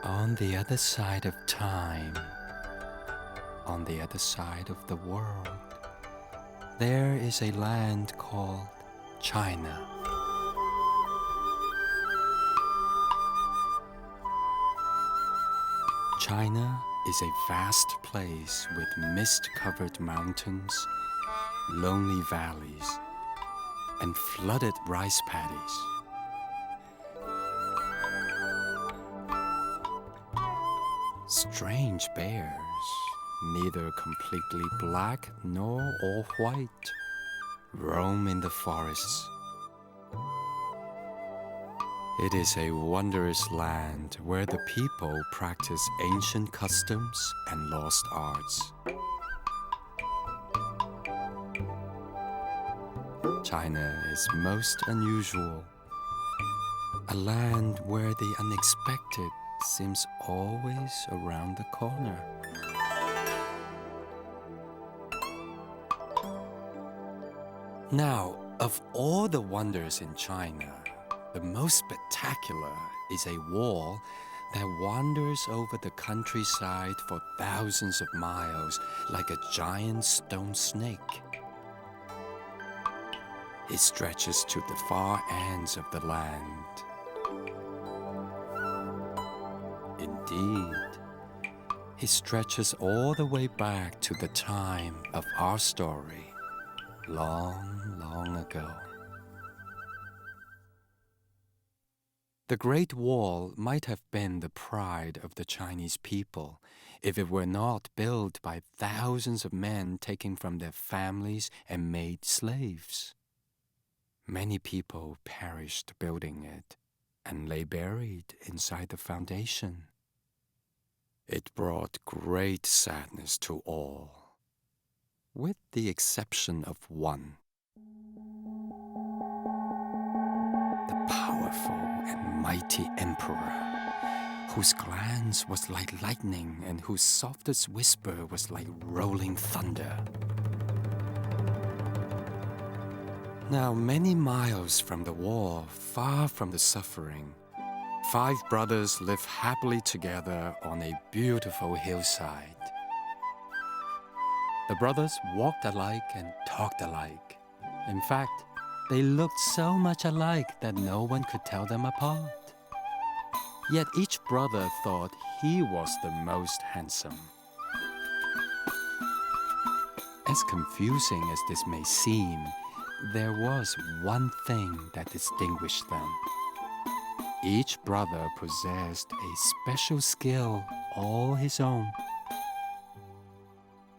On the other side of time, on the other side of the world, there is a land called China. China is a vast place with mist-covered mountains, lonely valleys, and flooded rice paddies. Strange bears, neither completely black nor all white, roam in the forests. It is a wondrous land where the people practice ancient customs and lost arts. China is most unusual, a land where the unexpected seems always around the corner. Now, of all the wonders in China, the most spectacular is a wall that wanders over the countryside for thousands of miles like a giant stone snake. It stretches to the far ends of the land. Indeed, it stretches all the way back to the time of our story, long, long ago. The Great Wall might have been the pride of the Chinese people if it were not built by thousands of men taken from their families and made slaves. Many people perished building it and lay buried inside the foundation. It brought great sadness to all, with the exception of one. The powerful and mighty emperor, whose glance was like lightning and whose softest whisper was like rolling thunder. Now, many miles from the wall, far from the suffering, 5 brothers live happily together on a beautiful hillside. The brothers walked alike and talked alike. In fact, they looked so much alike that no one could tell them apart. Yet each brother thought he was the most handsome. As confusing as this may seem, there was one thing that distinguished them. Each brother possessed a special skill all his own.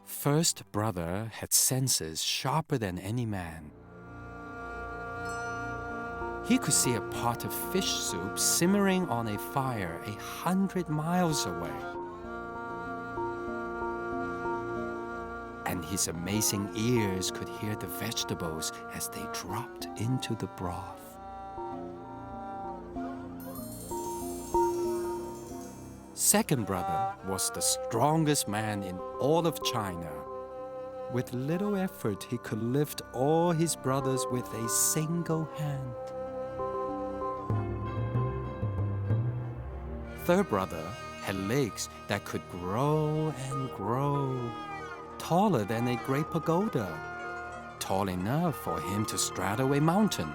First brother had senses sharper than any man. He could see a pot of fish soup simmering on a fire 100 miles away. And his amazing ears could hear the vegetables as they dropped into the broth. Second brother was the strongest man in all of China. With little effort, he could lift all his brothers with a single hand. Third brother had legs that could grow and grow, taller than a great pagoda, tall enough for him to straddle a mountain.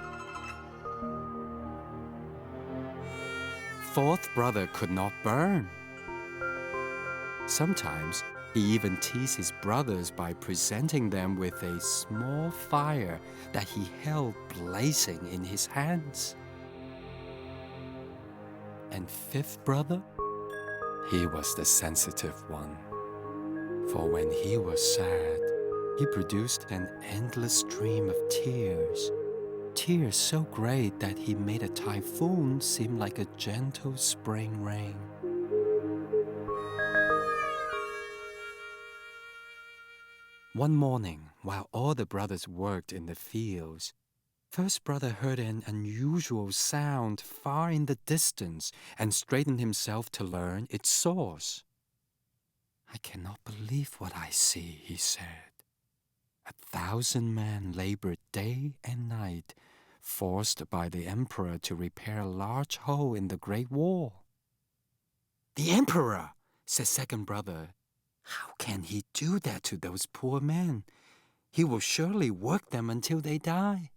Fourth brother could not burn. Sometimes he even teased his brothers by presenting them with a small fire that he held blazing in his hands. And fifth brother? He was the sensitive one. For when he was sad, he produced an endless stream of tears. Tears so great that he made a typhoon seem like a gentle spring rain. One morning, while all the brothers worked in the fields, first brother heard an unusual sound far in the distance and straightened himself to learn its source. "I cannot believe what I see," he said. 1,000 men labored day and night, forced by the emperor to repair a large hole in the Great Wall. The emperor, said second brother. How can he do that to those poor men? He will surely work them until they die.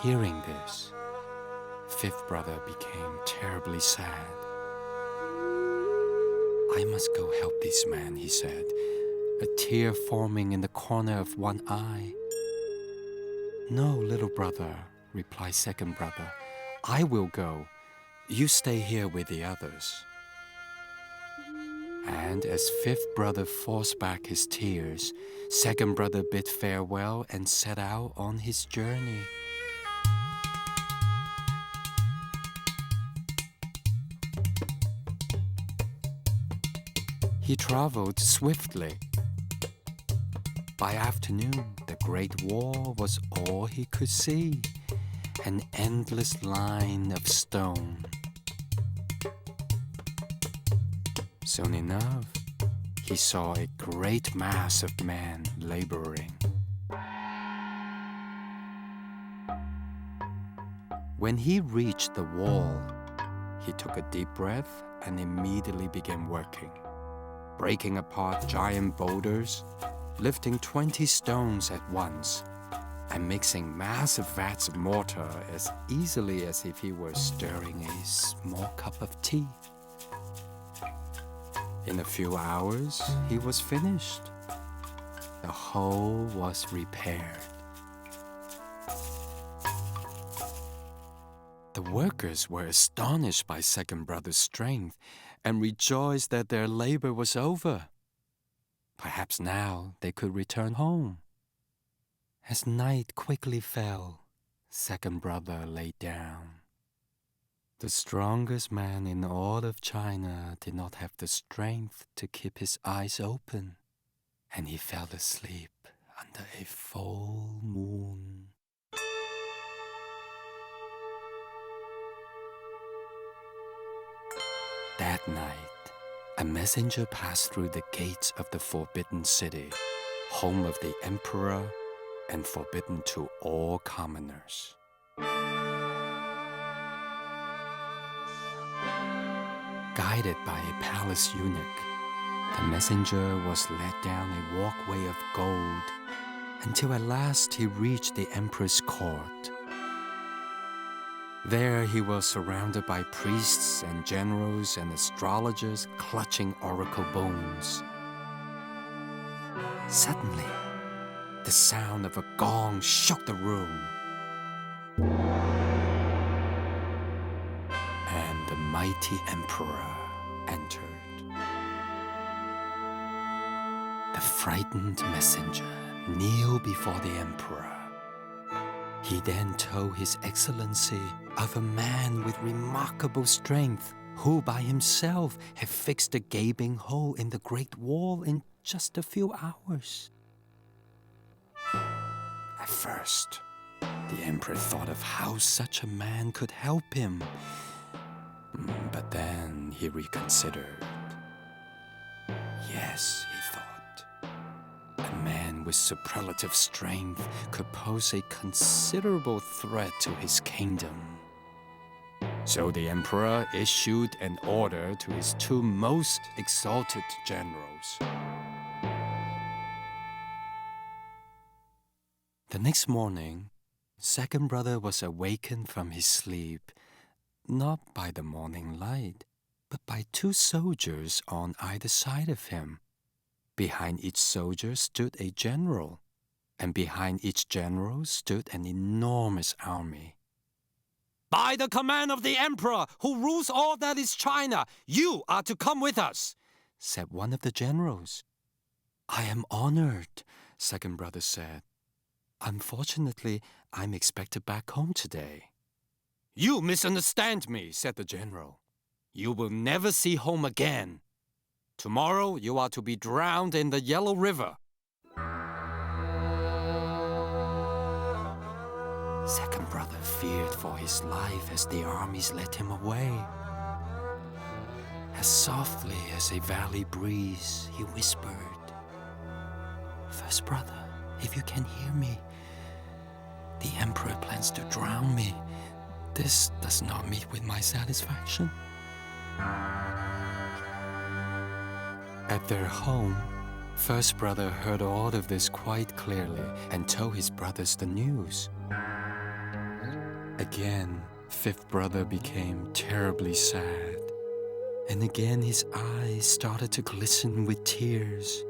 Hearing this, fifth brother became terribly sad. I must go help this man, he said, a tear forming in the corner of one eye. No, little brother, replied second brother. I will go. You stay here with the others. And as fifth brother forced back his tears, second brother bid farewell and set out on his journey. He traveled swiftly. By afternoon, the Great Wall was all he could see, an endless line of stone. Soon enough, he saw a great mass of men laboring. When he reached the wall, he took a deep breath and immediately began working, breaking apart giant boulders, lifting 20 stones at once, and mixing massive vats of mortar as easily as if he were stirring a small cup of tea. In a few hours, he was finished. The whole was repaired. The workers were astonished by second brother's strength and rejoiced that their labor was over. Perhaps now they could return home. As night quickly fell, second brother lay down. The strongest man in all of China did not have the strength to keep his eyes open, and he fell asleep under a full moon. That night, a messenger passed through the gates of the Forbidden City, home of the emperor and forbidden to all commoners. Guided by a palace eunuch, the messenger was led down a walkway of gold until at last he reached the emperor's court. There he was surrounded by priests and generals and astrologers clutching oracle bones. Suddenly, the sound of a gong shook the room, and the mighty emperor entered. The frightened messenger kneeled before the emperor. He then told His Excellency of a man with remarkable strength who by himself had fixed a gaping hole in the Great Wall in just a few hours. At first, the emperor thought of how such a man could help him. But then he reconsidered. Yes, he thought, a man with superlative strength could pose a considerable threat to his kingdom. So the emperor issued an order to his two most exalted generals. The next morning, second brother was awakened from his sleep, not by the morning light, but by two soldiers on either side of him. Behind each soldier stood a general, and behind each general stood an enormous army. "By the command of the emperor, who rules all that is China, you are to come with us," said one of the generals. "I am honored," second brother said. "Unfortunately, I'm expected back home today." "You misunderstand me," said the general. "You will never see home again. Tomorrow you are to be drowned in the Yellow River." Second brother feared for his life as the armies led him away. As softly as a valley breeze, he whispered, "First brother, if you can hear me, the emperor plans to drown me. This does not meet with my satisfaction. At their home, first brother heard all of this quite clearly and told his brothers the news. Again, fifth brother became terribly sad, and again his eyes started to glisten with tears.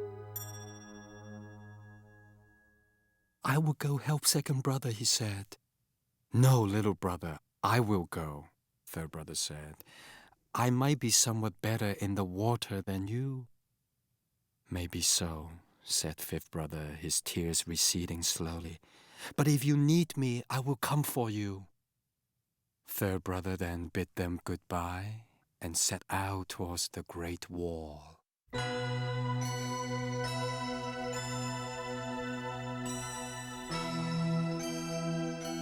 I will go help second brother, he said. No, little brother, I will go, third brother said. I might be somewhat better in the water than you. Maybe so, said fifth brother, his tears receding slowly. But if you need me, I will come for you. Third brother then bid them goodbye and set out towards the Great Wall.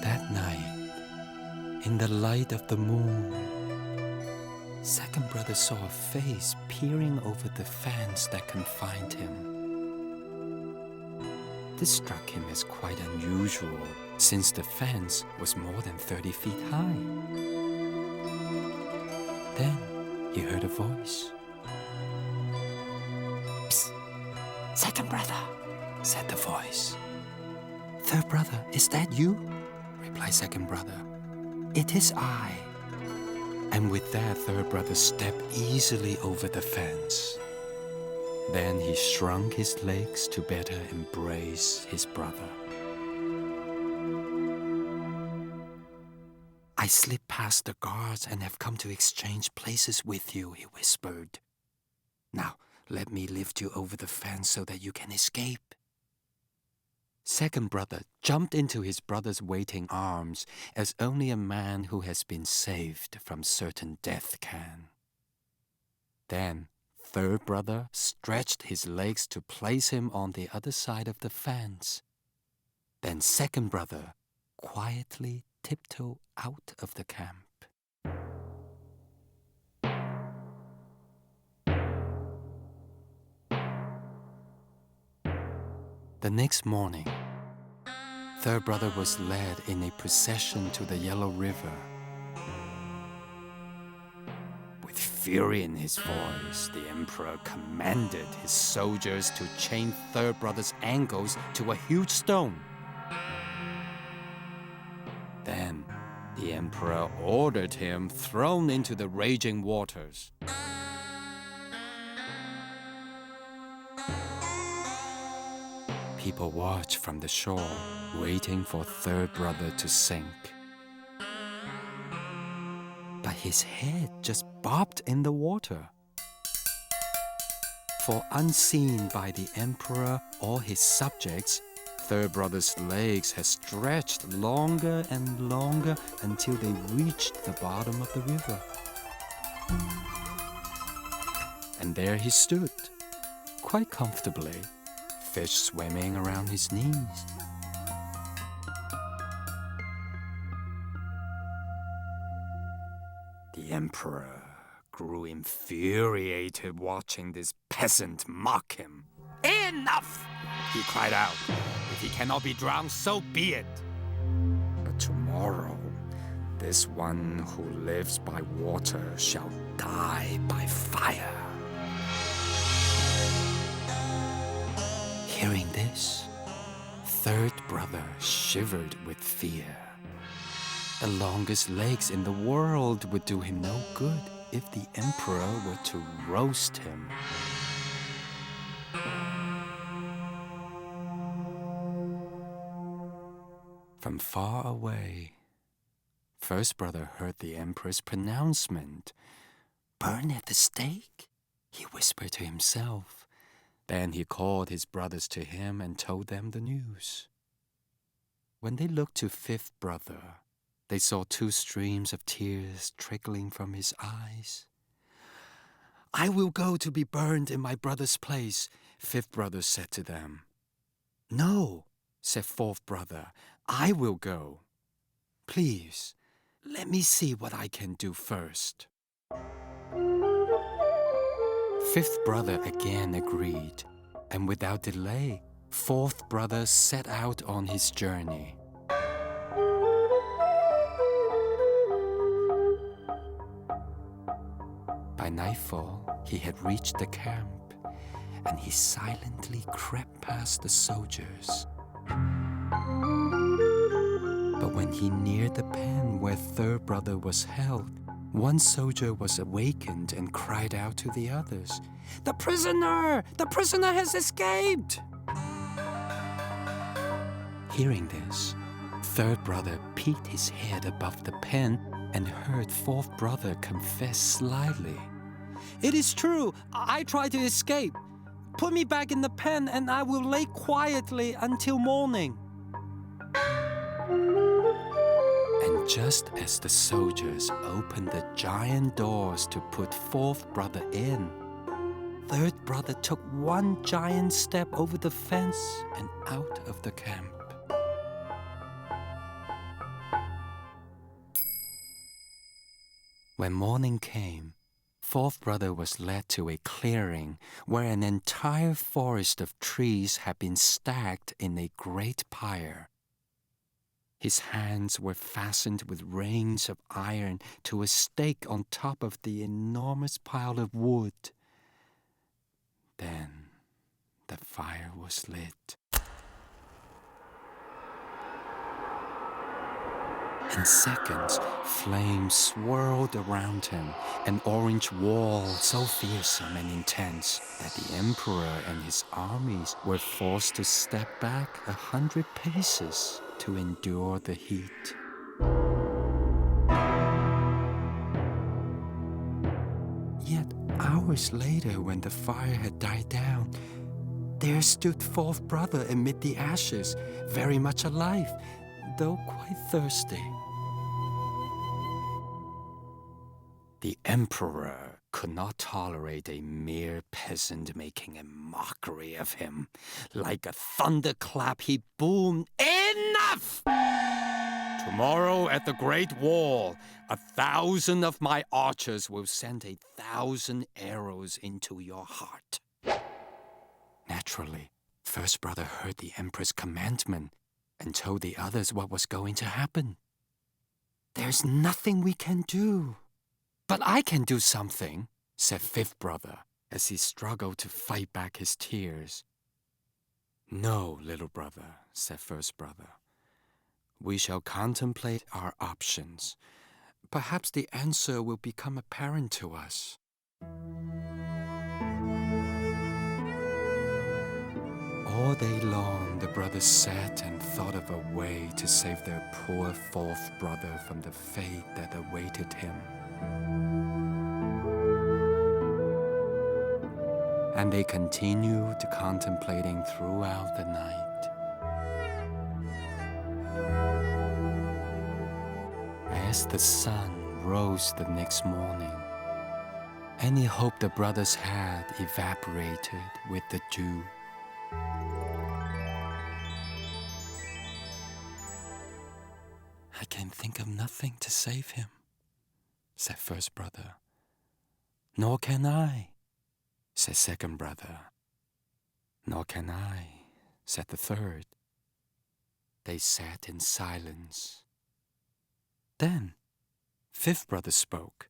That night, in the light of the moon, second brother saw a face peering over the fence that confined him. This struck him as quite unusual, since the fence was more than 30 feet high. Then he heard a voice. Psst, second brother, said the voice. Third brother, is that you? Replied second brother. It is I. And with that, third brother stepped easily over the fence. Then he shrunk his legs to better embrace his brother. I slipped past the guards and have come to exchange places with you, he whispered. Now, let me lift you over the fence so that you can escape. Second brother jumped into his brother's waiting arms as only a man who has been saved from certain death can. Then, third brother stretched his legs to place him on the other side of the fence. Then second brother quietly tiptoed out of the camp. The next morning, third brother was led in a procession to the Yellow River. With fury in his voice, the emperor commanded his soldiers to chain third brother's ankles to a huge stone. Then the emperor ordered him thrown into the raging waters. People watched from the shore, waiting for third brother to sink. But his head just bobbed in the water. For unseen by the emperor or his subjects, third brother's legs had stretched longer and longer until they reached the bottom of the river. And there he stood, quite comfortably, fish swimming around his knees. The emperor grew infuriated watching this peasant mock him. Enough! He cried out. If he cannot be drowned, so be it. But tomorrow, this one who lives by water shall die by fire. Hearing this, third brother shivered with fear. The longest legs in the world would do him no good if the emperor were to roast him. From far away, first brother heard the emperor's pronouncement. Burn at the stake? He whispered to himself. Then he called his brothers to him and told them the news. When they looked to fifth brother, they saw 2 streams of tears trickling from his eyes. I will go to be burned in my brother's place, fifth brother said to them. No, said fourth brother, I will go. Please, let me see what I can do first. Fifth brother again agreed, and without delay, fourth brother set out on his journey. By nightfall, he had reached the camp, and he silently crept past the soldiers. But when he neared the pen where third brother was held, one soldier was awakened and cried out to the others, "The prisoner! The prisoner has escaped!" Hearing this, third brother peeked his head above the pen and heard fourth brother confess slyly, "It is true, I tried to escape. Put me back in the pen and I will lay quietly until morning." And just as the soldiers opened the giant doors to put fourth brother in, third brother took one giant step over the fence and out of the camp. When morning came, fourth brother was led to a clearing where an entire forest of trees had been stacked in a great pyre. His hands were fastened with rings of iron to a stake on top of the enormous pile of wood. Then the fire was lit. In seconds, flames swirled around him, an orange wall so fearsome and intense that the emperor and his armies were forced to step back 100 paces to endure the heat. Yet hours later, when the fire had died down, there stood fourth brother amid the ashes, very much alive, though quite thirsty. The emperor could not tolerate a mere peasant making a mockery of him. Like a thunderclap, he boomed, "Enough! Tomorrow at the Great Wall, 1,000 of my archers will send 1,000 arrows into your heart." Naturally, first brother heard the emperor's commandment and told the others what was going to happen. "There's nothing we can do." "But I can do something," said fifth brother as he struggled to fight back his tears. "No, little brother," said first brother. "We shall contemplate our options. Perhaps the answer will become apparent to us." All day long, the brothers sat and thought of a way to save their poor fourth brother from the fate that awaited him. And they continued contemplating throughout the night. As the sun rose the next morning, any hope the brothers had evaporated with the dew. "I can think of nothing to save him," said first brother. "Nor can I," said second brother. "Nor can I," said the third. They sat in silence. Then fifth brother spoke.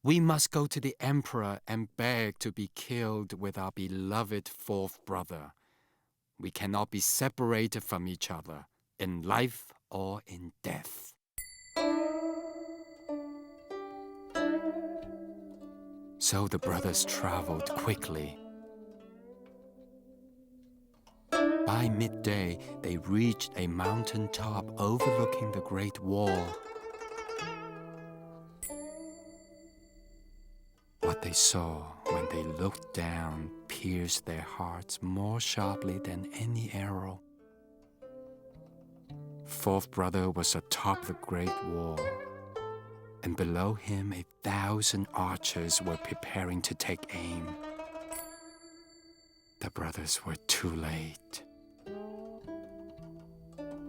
"We must go to the emperor and beg to be killed with our beloved fourth brother. We cannot be separated from each other, in life or in death." So the brothers traveled quickly. By midday, they reached a mountain top overlooking the Great Wall. What they saw when they looked down pierced their hearts more sharply than any arrow. Fourth brother was atop the Great Wall, and below him 1,000 archers were preparing to take aim. The brothers were too late.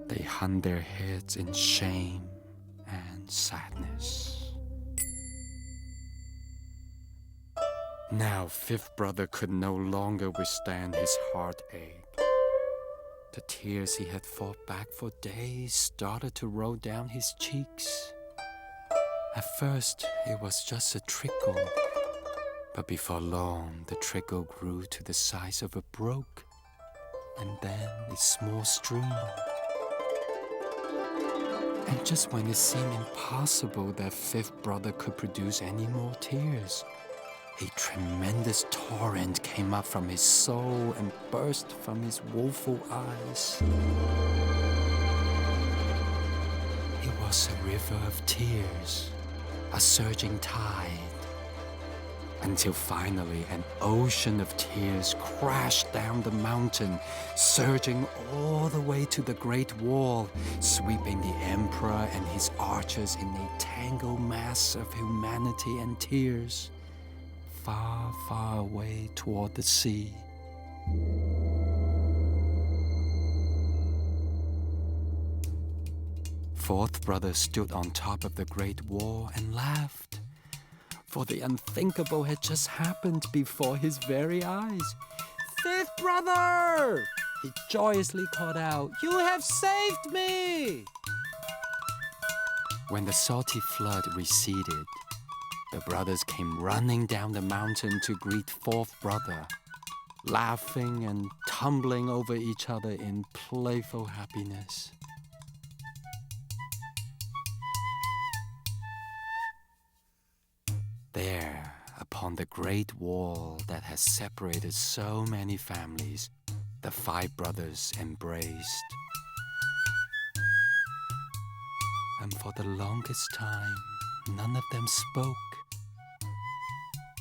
They hung their heads in shame and sadness. Now fifth brother could no longer withstand his heartache. The tears he had fought back for days started to roll down his cheeks. At first, it was just a trickle, but before long, the trickle grew to the size of a brook, and then a small stream. And just when it seemed impossible that fifth brother could produce any more tears, a tremendous torrent came up from his soul and burst from his woeful eyes. It was a river of tears, a surging tide, until finally an ocean of tears crashed down the mountain, surging all the way to the Great Wall, sweeping the emperor and his archers in a tangled mass of humanity and tears, far, far away toward the sea. Fourth brother stood on top of the Great Wall and laughed, for the unthinkable had just happened before his very eyes. "Fifth brother!" he joyously called out, "You have saved me!" When the salty flood receded, the brothers came running down the mountain to greet fourth brother, laughing and tumbling over each other in playful happiness. There, upon the great wall that has separated so many families, the five brothers embraced. And for the longest time, none of them spoke,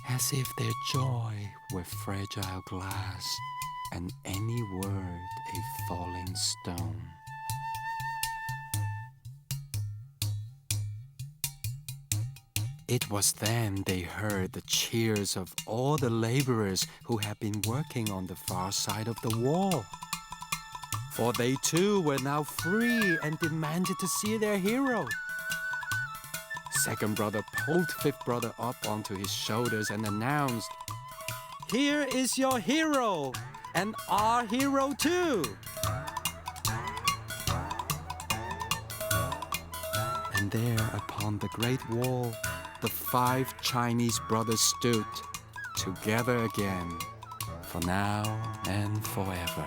as if their joy were fragile glass and any word a falling stone. It was then they heard the cheers of all the laborers who had been working on the far side of the wall. For they too were now free and demanded to see their hero. Second brother pulled fifth brother up onto his shoulders and announced, "Here is your hero, and our hero too." And there upon the great wall, the five Chinese brothers stood together again, for now and forever.